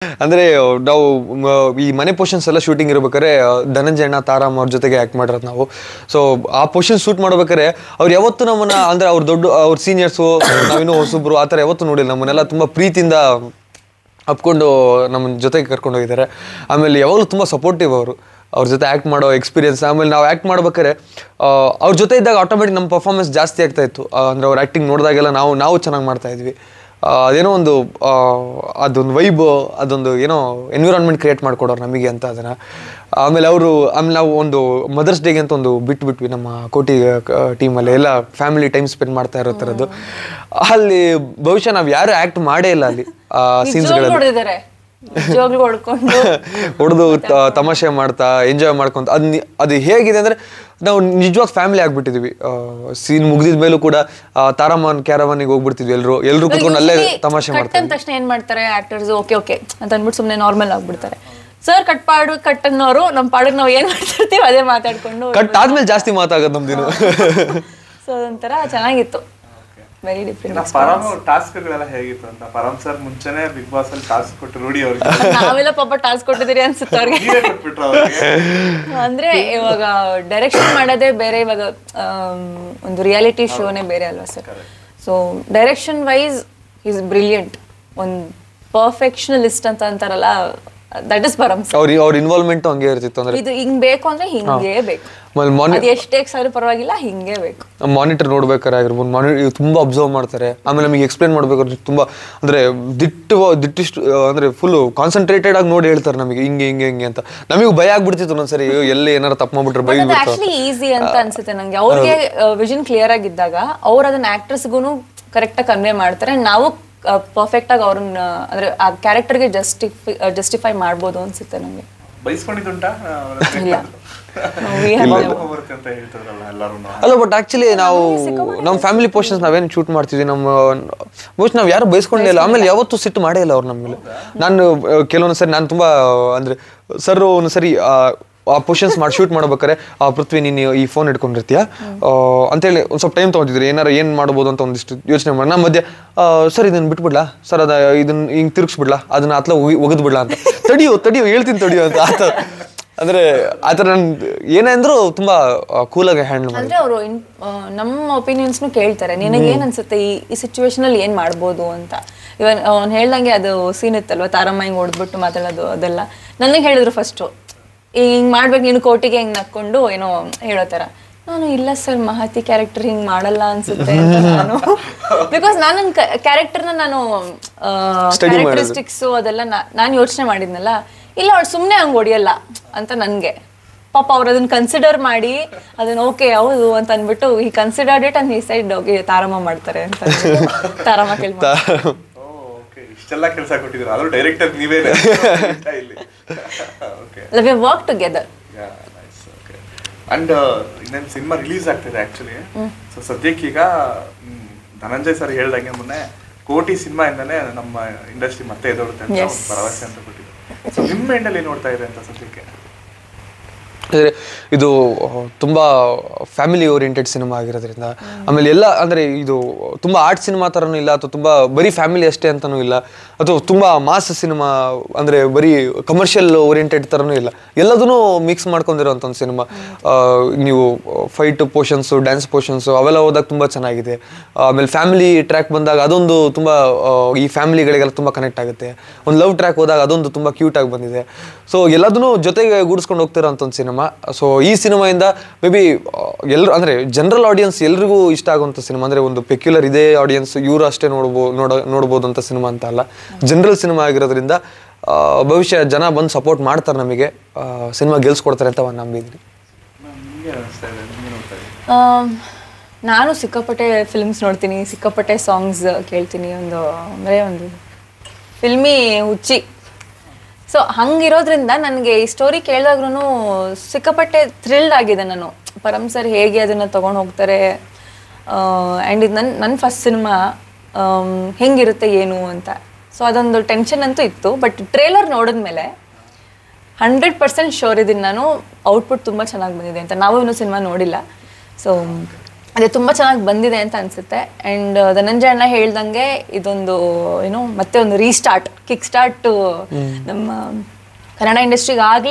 ಅಂದ್ರೆ ನಾವು ಈ ಮನೆ ಪೋರ್ಷನ್ಸ್ ಎಲ್ಲ ಶೂಟಿಂಗ್ ಇರ್ಬೇಕಾದ್ರೆ ಧನಂಜಯ ಅಣ್ಣ ತಾರಾಮ್ ಅವ್ರ ಜೊತೆಗೆ ಆಕ್ಟ್ ಮಾಡಿರೋದು ನಾವು. ಸೊ ಆ ಪೋರ್ಷನ್ ಶೂಟ್ ಮಾಡ್ಬೇಕಾದ್ರೆ ಅವ್ರು ಯಾವತ್ತೂ ನಮ್ಮನ್ನ ಅಂದ್ರೆ ಅವ್ರ ಸೀನಿಯರ್ಸು ನಾವಿನ್ನೂ ಹೊಸಬ್ರು ಆ ಥರ ಯಾವತ್ತೂ ನೋಡಿಲ್ಲ. ನಮ್ಮನ್ನೆಲ್ಲ ತುಂಬಾ ಪ್ರೀತಿಯಿಂದ ಅಪ್ಕೊಂಡು ನಮ್ಮ ಜೊತೆಗೆ ಕರ್ಕೊಂಡು ಹೋಗಿದ್ದಾರೆ. ಆಮೇಲೆ ಯಾವಾಗಲೂ ತುಂಬ ಸಪೋರ್ಟಿವ್ ಅವರು, ಅವ್ರ ಜೊತೆ ಆ್ಯಕ್ಟ್ ಮಾಡೋ ಎಕ್ಸ್ಪೀರಿಯನ್ಸ್. ಆಮೇಲೆ ನಾವು ಆ್ಯಕ್ಟ್ ಮಾಡ್ಬೇಕಾದ್ರೆ ಅವ್ರ ಜೊತೆ ಇದ್ದಾಗ ಆಟೋಮೆಟಿಕ್ ನಮ್ಮ ಪರ್ಫಾರ್ಮೆನ್ಸ್ ಜಾಸ್ತಿ ಆಗ್ತಾ ಇತ್ತು. ಅಂದರೆ ಅವ್ರ ಆ್ಯಕ್ಟಿಂಗ್ ನೋಡಿದಾಗೆಲ್ಲ ನಾವು ಚೆನ್ನಾಗಿ ಮಾಡ್ತಾ ಇದ್ವಿ. ಅದೇನೋ ಒಂದು ಅದೊಂದು ವೈಬ್, ಅದೊಂದು ಏನೋ ಎನ್ವಿರಾನ್ಮೆಂಟ್ ಕ್ರಿಯೇಟ್ ಮಾಡಿಕೊಡೋರು ನಮಗೆ ಅಂತ ಅದನ್ನು. ಆಮೇಲೆ ನಾವು ಒಂದು ಮದರ್ಸ್ ಡೇಗೆ ಅಂತ ಒಂದು ಬಿಟ್ವಿ ನಮ್ಮ ಕೋಟಿ ಟೀಮಲ್ಲಿ ಎಲ್ಲ ಫ್ಯಾಮಿಲಿ ಟೈಮ್ ಸ್ಪೆಂಡ್ ಮಾಡ್ತಾ ಇರೋ ಥರದ್ದು. ಅಲ್ಲಿ ಬಹುಶಃ ನಾವು ಯಾರು ಆ್ಯಕ್ಟ್ ಮಾಡೇ ಇಲ್ಲ ಅಲ್ಲಿ ಸೀನ್ಸ್ಗಳಲ್ಲಿ. ಹೊಡೆದು ತಮಾಷೆ ಮಾಡ್ತಾ ಎಂಜಾಯ್ ಮಾಡ್ಕೊಂತ ಅದು ಹೇಗಿದೆ ಅಂದ್ರೆ ನಾವು ನಿಜವಾಗ ಫ್ಯಾಮಿಲಿ ಆಗ್ಬಿಟ್ಟಿದ್ವಿ. ಸೀನ್ ಮುಗಿದಿದ ಮೇಲೂ ಕೂಡ ತಾರಾಮನ್ ಕ್ಯಾರವಾನಿಗೆ ಹೋಗ್ಬಿಡ್ತಿದ್ವಿ ಎಲ್ರು ಕುತ್ಕೊಂಡು ಅಲ್ಲೇ ತಮಾಷೆ ಮಾಡ್ತಾರೆ. ತಕ್ಷಣ ಏನ್ ಮಾಡ್ತಾರೆ ಆಕ್ಟರ್ಸ್, ಓಕೆ ಅಂತ ಅಂದ್ಬಿಟ್ಟು ಸುಮ್ಮನೆ ನಾರ್ಮಲ್ ಆಗ್ಬಿಡ್ತಾರೆ. ಸರ್ ಕಟ್ ಅನ್ನೋರು ನಮ್ಮ ಪಾಡಿಗೆ ನಾವು ಏನ್ ಮಾಡ್ತಿರ್ತೀವಿ ಅದೇ ಮಾತಾಡ್ಕೊಂಡು ಕಟ್ ಆದ್ಮೇಲೆ ಜಾಸ್ತಿ ಮಾತಾಗೋದು ನಮ್ದಿನ. ಸೊ ಅದೊಂಥರ ಚೆನ್ನಾಗಿತ್ತು. Very different. ಪರಮ್ ಟಾಸ್ಕ್ಗಳೆಲ್ಲ ಹೇಗಿತ್ತು ಅಂತ ಪರಮ್ ಸರ್ ಮುಂಚೆನೆ ಬಿಗ್ ಬಾಸ್ ಅಲ್ಲಿ ಟಾಸ್ಕ್ ಕೊಟ್ಟು ರೂಢಿ ಅವ್ರಿಗೆ. ನಾವೆಲ್ಲ ಪಾಪ ಟಾಸ್ಕ್ ಕೊಟ್ಟಿದ್ದೀರಿ ಅನ್ಸುತ್ತೆ ಅವ್ರಿಗೆ. ಅಂದ್ರೆ ಇವಾಗ ಡೈರೆಕ್ಷನ್ ಮಾಡೋದೇ ಬೇರೆ, ಇವಾಗ ಒಂದು ರಿಯಾಲಿಟಿ ಶೋನೇ ಬೇರೆ ಅಲ್ವಾ sir. So direction wise is brilliant. ಒಂದು ಪರ್ಫೆಕ್ಷನಲಿಸ್ಟ್ ಅಂತ ಅಂತಾರಲ್ಲ, ದಟ್ ಇಸ್ ಪರಮ್ ಸರ್. ಅವ್ರ ಇನ್ವಾಲ್ವ್ಮೆಂಟ್ ಹಂಗೆ ಇರ್ತಿತ್ತು. ಅಂದ್ರೆ ಇದು ಹಿಂಗ್ ಬೇಕು ಅಂದ್ರೆ ಹಿಂಗೇ ಬೇಕು, ಎಷ್ಟೇ ಸಾವಿರ ಪರವಾಗಿಲ್ಲ ಹಿಂಗೇ ಬೇಕು. ಮಾನಿಟರ್ ನೋಡ್ಬೇಕಾರೆ ಆಗಿರ್ಬೋದು, ಮಾನಿಟರ್ ತುಂಬಾ ಅಬ್ಸರ್ವ್ ಮಾಡ್ತಾರೆ. ಆಮೇಲೆ ನಮಗೆ ಎಕ್ಸ್ಪ್ಲೇನ್ ಮಾಡ್ಬೇಕಾದ್ರೆ ತುಂಬಾ ಅಂದ್ರೆ ದಿಟ್ಟಿಷ್ಟು ಅಂದ್ರೆ ಫುಲ್ ಕಾನ್ಸಂಟ್ರೇಟೆಡ್ ಆಗಿ ನೋಡಿ ಹೇಳ್ತಾರೆ ನಮಗೆ ಹಿಂಗೆ ಅಂತ. ನಮಗೂ ಭಯ ಆಗ್ಬಿಡ್ತಿತ್ತು ಒಂದೊಂದ್ಸರಿ, ಎಲ್ಲಿ ಏನಾರು ತಪ್ಪು ಮಾಡ್ಬಿಟ್ರೆ ಭಯ. ಆಕ್ಚುಲಿ ಈಸಿ ಅಂತ ಅನ್ಸುತ್ತೆ ನಂಗೆ. ಅವ್ರಿಗೆ ವಿಷನ್ ಕ್ಲಿಯರ್ ಆಗಿದ್ದಾಗ ಅವ್ರು ಅದನ್ನ ಆಕ್ಟರ್ಸ್ಗೂ ಕರೆಕ್ಟ್ ಆಗಿ ಕನ್ವೆ ಮಾಡ್ತಾರೆ. ನಾವು ಪರ್ಫೆಕ್ಟ್ ಆಗಿ ಅವ್ರನ್ನ ಅಂದ್ರೆ ಆ ಕ್ಯಾರೆಕ್ಟರ್ಗೆ ಜಸ್ಟಿಫೈ ಮಾಡ್ಬೋದು ಅನ್ಸುತ್ತೆ ನಂಗೆ. ಬೈಸ್ಕೊಂಡಿದ್ದುಂಟಾ? ಅಲ್ಲ, ಬಟ್ ಆಕ್ಚುಲಿ ನಾವು ನಮ್ಮ ಫ್ಯಾಮಿಲಿ ಪೋರ್ಷನ್ಸ್ ನಾವೇನು ಶೂಟ್ ಮಾಡ್ತಿದ್ವಿ, ನಾವು ಯಾರು ಬೈಸ್ಕೊಂಡಿಲ್ಲ. ಆಮೇಲೆ ಯಾವತ್ತೂ ಸಿಟ್ಟು ಮಾಡೇ ಇಲ್ಲ ಅವ್ರು ನಮ್ಮ ಮೇಲೆ. ನಾನು ಕೆಲವೊಂದ್ಸರಿ ನಾನು ತುಂಬಾ ಅಂದ್ರೆ ಸರ್ ಒಂದ್ಸರಿ ಆ ಪೋರ್ಷನ್ಸ್ ಶೂಟ್ ಮಾಡ್ಬೇಕಾರೆ ಪೃಥ್ವಿ ನೀನು ಈ ಫೋನ್ ಇಟ್ಕೊಂಡಿರ್ತೀಯ ಅಂತೇಳಿ ಒಂದು ಸ್ವಲ್ಪ ಟೈಮ್ ತೊಗೊಂತಿದ್ರಿ, ಏನ್ ಮಾಡ್ಬೋದು ಅಂತ ಒಂದಿಷ್ಟು ಯೋಚನೆ ಮಾಡಿ. ನಮ್ಮ ಮಧ್ಯೆ ಸರ್ ಇದನ್ನ ಬಿಟ್ಬಿಡ್ಲಾ ಸರ್, ಇದನ್ನ ಹಿಂಗೆ ತಿರುಗಿಸ್ಬಿಡ್ಲಾ, ಅದನ್ನ ಆತ್ಲ ಒಗದ್ ಬಿಡ್ಲಾ ಅಂತ. ತಡಿಯೋ ಹೇಳ್ತೀನಿ ತಡಿಯೋ ಅಂತ ಆತ. ಅಂದ್ರೆ ಆತರ ನಾನು ಏನೇ ಅಂದ್ರು ತುಂಬಾ ಕೂಲಾಗಿ ಹ್ಯಾಂಡಲ್ ಮಾಡಿ. ಅಂದ್ರೆ ಅವರು ನಮ್ಮ ಒಪಿನಿಯನ್ಸ್ನು ಕೇಳ್ತಾರೆ. ನಿನಗೆ ಏನ್ ಅನ್ಸುತ್ತೆ ಈ ಸಿಚುವೇಶನ್ ಅಲ್ಲಿ ಏನ್ ಮಾಡ್ಬೋದು ಅಂತ. ಇವನ್ ಅವ್ನು ಹೇಳ್ದಂಗೆ ಅದು ಸೀನ್ ಇತ್ತಲ್ವಾ, ತಾರಮ್ಮ ಹಿಂಗ್ ಹೊಡೆದ್ಬಿಟ್ಟು ಮಾತಾಡೋದು ಅದೆಲ್ಲ ನನಗೆ ಹೇಳಿದ್ರು ಫಸ್ಟು. ಹಿಂಗ್ ಮಾಡ್ಬೇಕು ನೀನು ಕೋಟಿಗೆ ಹಿಂಗ್ ನಕ್ಕೊಂಡು ಏನೋ ಹೇಳೋ ತರ. ನಾನು ಇಲ್ಲ ಸರ್, ಮಹತಿ ಕ್ಯಾರೆಕ್ಟರ್ ಹಿಂಗ್ ಮಾಡಲ್ಲ ಅನ್ಸುತ್ತೆ ಅಂತ ನಾನು. ಬಿಕಾಸ್ ನಾನು ಕ್ಯಾರೆಕ್ಟರ್ನ ನಾನು ಕ್ಯಾರೆಕ್ಟರಿಸ್ಟಿಕ್ಸ್ ಅದೆಲ್ಲ ನಾನು ಯೋಚನೆ ಮಾಡಿದ್ನಲ್ಲ. ಇಲ್ಲ ಅವ್ಳು ಸುಮ್ಮನೆ ಹಂಗೆ ಹೊಡಿಯಲ್ಲ ಅಂತ ನನಗೆ. ಪಾಪ ಅವ್ರು ಅದನ್ನ ಕನ್ಸಿಡರ್ ಮಾಡಿ ಅದನ್ನ ಓಕೆ ಹೌದು ಅಂತ ಅಂದ್ಬಿಟ್ಟು ಈ ಕನ್ಸಿಡರ್ಡ್ ಇಟ್ ಅಂಡ್ ಈ ಸೈಡ್ ಓಕೆ ತಾರಮ್ಮ ಮಾಡ್ತಾರೆ ಅಂತ ತಾರಮ್ಮ ಕೇಳ್ತಾರೆ. ಇಷ್ಟೆಲ್ಲ ಕೆಲಸ ಕೊಟ್ಟಿದ್ರು, ಆದ್ರೂ ಡೈರೆಕ್ಟರ್ ನೀವೇ ಇಲ್ಲಿ. Okay, we have work together. Nice. Okay. And ಇನ್ನೇನು ಸಿನಿಮಾ ರಿಲೀಸ್ ಆಗ್ತಿದೆ ಆಕ್ಚುಲಿ. ಸೊ ಸದ್ಯಕ್ಕೆ ಈಗ ಧನಂಜಯ್ ಸರ್ ಹೇಳ್ದಂಗೆ ಮೊನ್ನೆ ಕೋಟಿ ಸಿನಿಮಾ ಇಂದಾನೆ ನಮ್ಮ ಇಂಡಸ್ಟ್ರಿ ಮತ್ತೆ ಎದೋಡುತ್ತೆ ಅಂತ ಒಂದು ಭರವಸೆ ಅಂತ ಕೊಟ್ಟಿದ್ರು. ಸೊ ನಿಮ್ಮ ಎಂಡಲ್ಲಿ ನೋಡ್ತಾ ಇದೆ ಅಂತ ಸದ್ಯಕ್ಕೆ? ಅಂದರೆ ಇದು ತುಂಬ ಫ್ಯಾಮಿಲಿ ಓರಿಯೆಂಟೆಡ್ ಸಿನಿಮಾ ಆಗಿರೋದ್ರಿಂದ, ಆಮೇಲೆ ಎಲ್ಲ ಅಂದರೆ ಇದು ತುಂಬ ಆರ್ಟ್ ಸಿನಿಮಾ ಥರನೂ ಇಲ್ಲ, ಅಥವಾ ತುಂಬ ಬರೀ ಫ್ಯಾಮಿಲಿ ಅಷ್ಟೇ ಅಂತಲೂ ಇಲ್ಲ, ಅಥವಾ ತುಂಬ ಮಾಸ್ ಸಿನಿಮಾ ಅಂದರೆ ಬರೀ ಕಮರ್ಷಿಯಲ್ ಓರಿಯೆಂಟೆಡ್ ಥರನೂ ಇಲ್ಲ. ಎಲ್ಲದೂ ಮಿಕ್ಸ್ ಮಾಡ್ಕೊಂಡಿರೋಂಥ ಒಂದು ಸಿನಿಮಾ. ನೀವು ಫೈಟ್ ಪೋರ್ಷನ್ಸು, ಡ್ಯಾನ್ಸ್ ಪೋರ್ಷನ್ಸು ಅವೆಲ್ಲ ಹೋದಾಗ ತುಂಬ ಚೆನ್ನಾಗಿದೆ. ಆಮೇಲೆ ಫ್ಯಾಮಿಲಿ ಟ್ರ್ಯಾಕ್ ಬಂದಾಗ ಅದೊಂದು ತುಂಬ ಈ ಫ್ಯಾಮಿಲಿಗಳಿಗೆಲ್ಲ ತುಂಬ ಕನೆಕ್ಟ್ ಆಗುತ್ತೆ. ಒಂದು ಲವ್ ಟ್ರ್ಯಾಕ್ ಹೋದಾಗ ಅದೊಂದು ತುಂಬ ಕ್ಯೂಟಾಗಿ ಬಂದಿದೆ. ಸೊ ಎಲ್ಲದನ್ನೂ ಜೊತೆಗೆ ಗೂಡಿಸ್ಕೊಂಡು ಹೋಗ್ತಿರೋಂಥ ಒಂದು ಸಿನಿಮಾ. ಸೊ ಈ ಸಿನಿಮಾಯಿಂದ ಮೇ ಬಿ ಎಲ್ಲರೂ ಅಂದರೆ ಜನರಲ್ ಆಡಿಯನ್ಸ್ ಎಲ್ರಿಗೂ ಇಷ್ಟ ಆಗುವಂಥ ಸಿನಿಮಾ. ಅಂದರೆ ಒಂದು ಪೆಕ್ಯುಲರ್ ಇದೇ ಆಡಿಯನ್ಸ್ ಇವರು ಅಷ್ಟೇ ನೋಡ್ಬೋದು ಅಂತ ಸಿನಿಮಾ ಅಂತ ಅಲ್ಲ, ಜನರಲ್ ಸಿನಿಮಾ ಆಗಿರೋದ್ರಿಂದ ಭವಿಷ್ಯ ಜನ ಬಂದು ಸಪೋರ್ಟ್ ಮಾಡ್ತಾರೆ, ನಮಗೆ ಸಿನಿಮಾ ಗೆಲ್ಸ್ಕೊಡ್ತಾರೆ ಅಂತ ನಂಬಿದ್ದೀನಿ. ನಾನು ಸಿಕ್ಕಾಪಟ್ಟೆ ಫಿಲ್ಮ್ಸ್ ನೋಡ್ತೀನಿ, ಸಿಕ್ಕಾಪಟ್ಟೆ ಸಾಂಗ್ಸ್ ಕೇಳ್ತೀನಿ. ಒಂದು ಫಿಲ್ಮಿ ಹುಚ್ಚಿ. ಸೊ ಹಂಗಿರೋದ್ರಿಂದ ನನಗೆ ಈ ಸ್ಟೋರಿ ಕೇಳಿದಾಗ್ರೂ ಸಿಕ್ಕಾಪಟ್ಟೆ ಥ್ರಿಲ್ಡ್ ಆಗಿದೆ ನಾನು. ಪರಮ್ ಸರ್ ಹೇಗೆ ಅದನ್ನು ತೊಗೊಂಡು ಹೋಗ್ತಾರೆ. ಆ್ಯಂಡ್ ಇದು ನನ್ನ ಫಸ್ಟ್ ಸಿನಿಮಾ, ಹೆಂಗಿರುತ್ತೆ ಏನು ಅಂತ. ಸೊ ಅದೊಂದು ಟೆನ್ಷನ್ ಅಂತೂ ಇತ್ತು. ಬಟ್ ಟ್ರೇಲರ್ ನೋಡಿದ್ಮೇಲೆ 100% ಶೋರ್ ಇದ್ದೀನಿ ನಾನು, ಔಟ್ಪುಟ್ ತುಂಬ ಚೆನ್ನಾಗಿ ಬಂದಿದೆ ಅಂತ. ನಾವು ಇನ್ನೂ ಸಿನಿಮಾ ನೋಡಿಲ್ಲ. ಸೊ ಅದೇ ತುಂಬ ಚೆನ್ನಾಗಿ ಬಂದಿದೆ ಅಂತ ಅನ್ಸುತ್ತೆ. ಆ್ಯಂಡ್ ಧನಂಜಯ ಅಣ್ಣ ಹೇಳ್ದಂಗೆ ಇದೊಂದು ಮತ್ತೆ ಒಂದು ರೀಸ್ಟಾರ್ಟ್ ಕಿಕ್ ಸ್ಟಾರ್ಟ್ ನಮ್ಮ ಕನ್ನಡ ಇಂಡಸ್ಟ್ರಿಗೆ ಆಗಲಿ